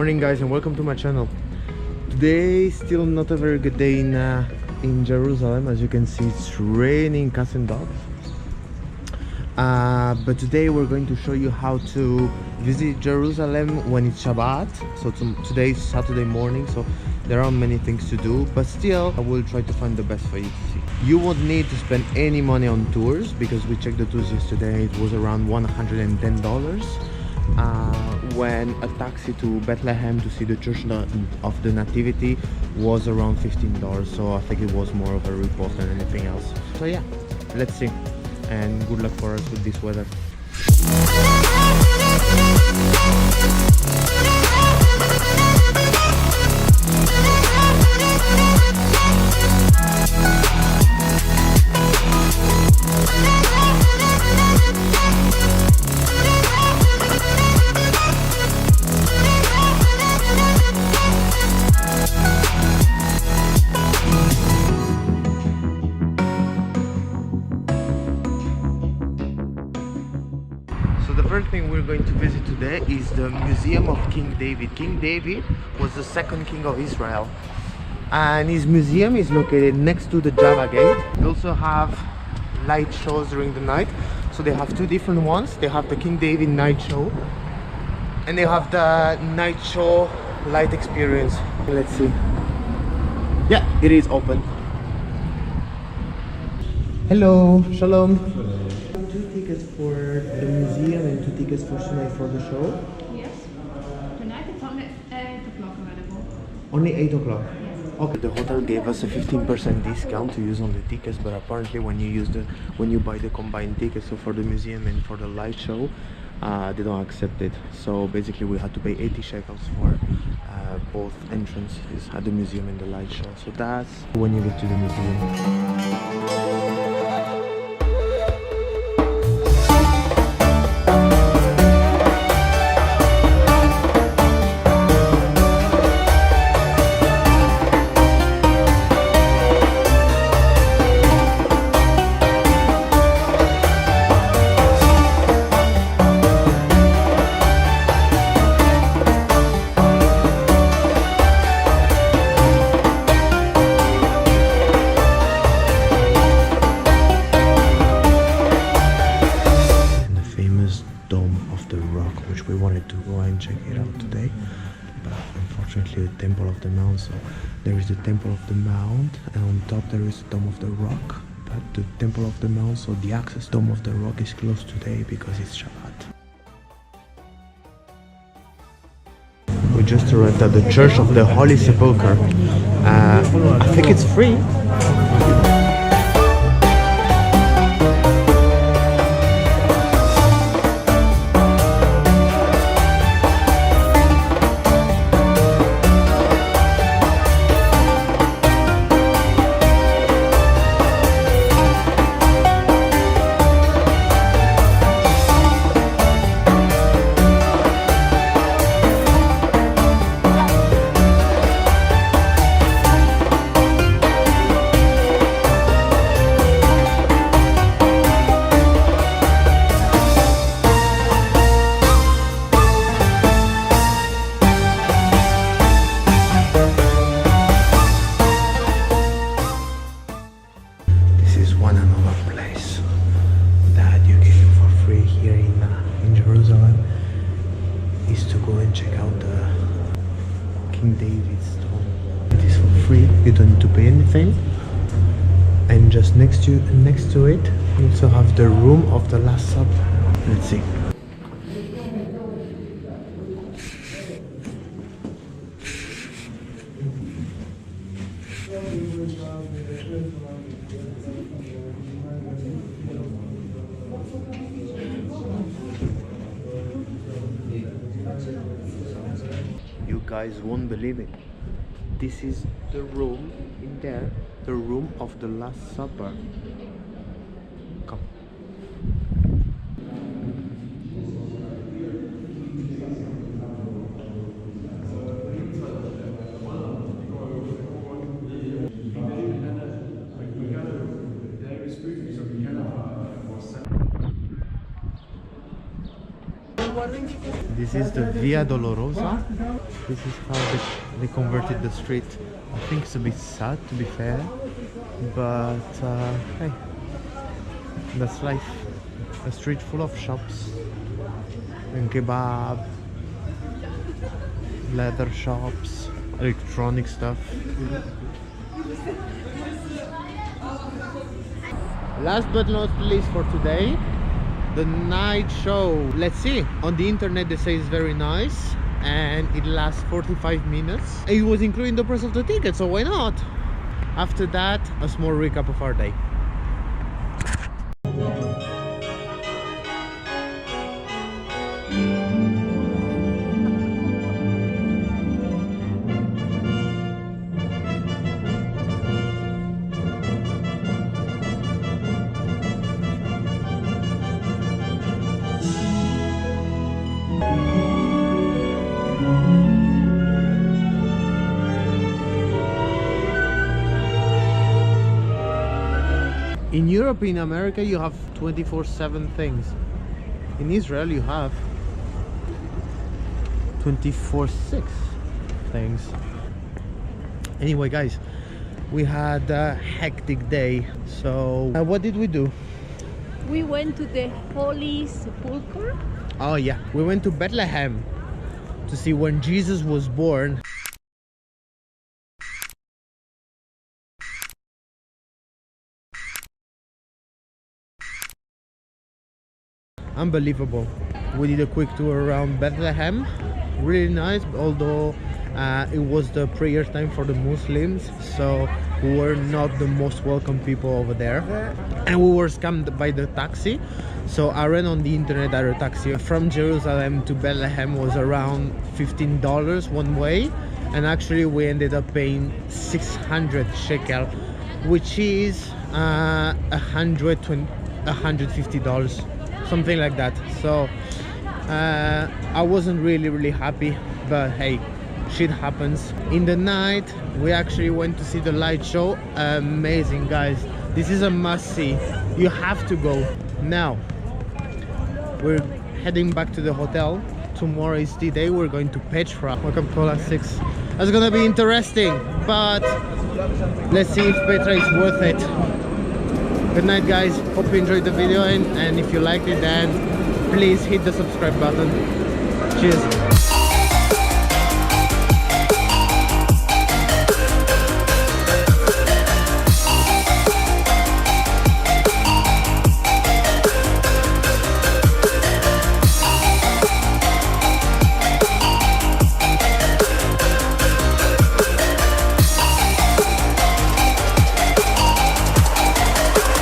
Morning guys, and welcome to my channel. Today is still not a very good day in Jerusalem. As you can see, it's raining cats and dogs. But today we're going to show you how to visit Jerusalem when it's Shabbat. So today is Saturday morning, so there are many things to do, but still I will try to find the best for you to see. You won't need to spend any money on tours because we checked the tours yesterday. It was around $110. When a taxi to Bethlehem to see the Church of the Nativity was around $15, so I think it was more of a rip-off than anything else. So yeah, let's see, and good luck for us with this weather. So the first thing we're going to visit today is the Museum of King David. King David was the second king of Israel, and his museum is located next to the Java Gate. They also have light shows during the night, so they have two different ones. They have the King David night show and they have the night show light experience. Let's see. Yeah, it is open. Hello, shalom. Two tickets for the museum and two tickets for tonight for the show. Yes. Tonight it's only 8 o'clock available. Only 8 o'clock. Yes. Okay. The hotel gave us a 15% discount to use on the tickets, but apparently when you buy the combined tickets, so for the museum and for the light show, they don't accept it. So basically we had to pay 80 shekels for both entrances at the museum and the light show. So that's when you get to the museum. Which we wanted to go and check it out today, but unfortunately the Temple of the Mount, so there is the Temple of the Mount and on top there is the Dome of the Rock, but the Temple of the Mount, so the access Dome of the Rock, is closed today because it's Shabbat. We just arrived at the Church of the Holy Sepulchre. I think it's free. Check out the King David's tomb. It is for free, you don't need to pay anything. And just next to it, you also have the room of the Last Supper. Let's see. You guys won't believe it. This is the room in there, the room of the Last Supper. Come. This is the Via Dolorosa. This is how they converted the street. I think it's a bit sad, to be fair, but hey, that's life. A street full of shops and kebab, leather shops, electronic stuff. Last but not least for today, the night show. Let's see. On the internet they say it's very nice and it lasts 45 minutes. It was including the price of the ticket, so why not? After that, a small recap of our day. In Europe, in America, you have 24/7 things. In Israel, you have 24/6 things. Anyway, guys, we had a hectic day. So, what did we do? We went to the Holy Sepulchre. Oh yeah, we went to Bethlehem to see when Jesus was born. Unbelievable. We did a quick tour around Bethlehem, really nice, although it was the prayer time for the Muslims, so we were not the most welcome people over there, and we were scammed by the taxi. So I ran on the internet that a taxi from Jerusalem to Bethlehem was around $15 one way, and actually we ended up paying 600 shekel, which is $150, something like that. So I wasn't really happy, but hey, shit happens. In the night we actually went to see the light show. Amazing, guys. This is a must see. You have to go. Now we're heading back to the hotel. Tomorrow is the day. We're going to Petra. Welcome Cola 6. That's gonna be interesting, but let's see if Petra is worth it. Good night, guys. Hope you enjoyed the video, and if you liked it, then please hit the subscribe button. Cheers.